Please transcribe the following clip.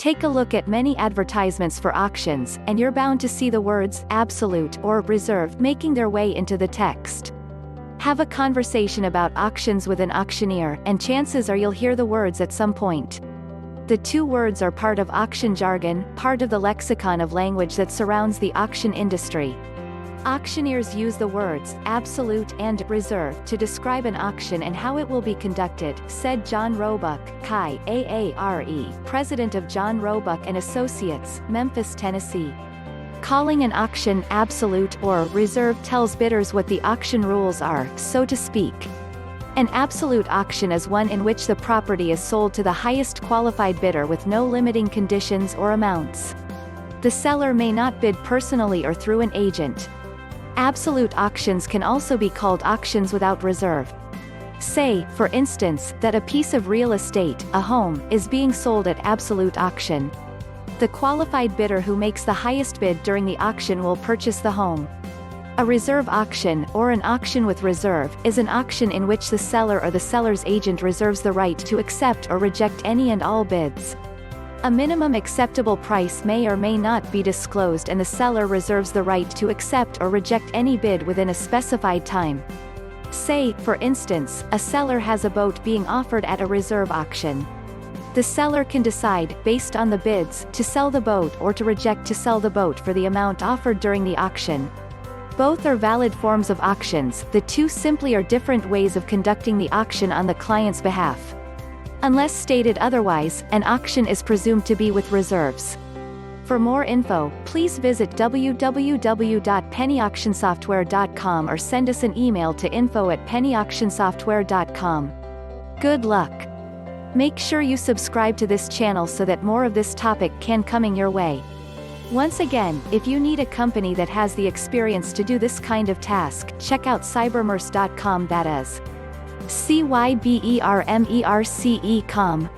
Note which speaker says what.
Speaker 1: Take a look at many advertisements for auctions, and you're bound to see the words absolute or reserve making their way into the text. Have a conversation about auctions with an auctioneer, and chances are you'll hear the words at some point. The two words are part of auction jargon, part of the lexicon of language that surrounds the auction industry. Auctioneers use the words absolute and reserve to describe an auction and how it will be conducted, said John Roebuck, Chi, AARE, president of John Roebuck and Associates, Memphis, Tennessee. Calling an auction absolute or reserve tells bidders what the auction rules are, so to speak. An absolute auction is one in which the property is sold to the highest qualified bidder with no limiting conditions or amounts. The seller may not bid personally or through an agent. Absolute auctions can also be called auctions without reserve. Say, for instance, that a piece of real estate, a home, is being sold at absolute auction. The qualified bidder who makes the highest bid during the auction will purchase the home. A reserve auction, or an auction with reserve, is an auction in which the seller or the seller's agent reserves the right to accept or reject any and all bids. A minimum acceptable price may or may not be disclosed, and the seller reserves the right to accept or reject any bid within a specified time. Say, for instance, a seller has a boat being offered at a reserve auction. The seller can decide, based on the bids, to sell the boat or to reject to sell the boat for the amount offered during the auction. Both are valid forms of auctions, the two simply are different ways of conducting the auction on the client's behalf. Unless stated otherwise, an auction is presumed to be with reserves. For more info, please visit www.pennyauctionsoftware.com or send us an email to info@pennyauctionsoftware.com. Good luck! Make sure you subscribe to this channel so that more of this topic can coming your way. Once again, if you need a company that has the experience to do this kind of task, check out cybermerce.com, that is cybermerce.com.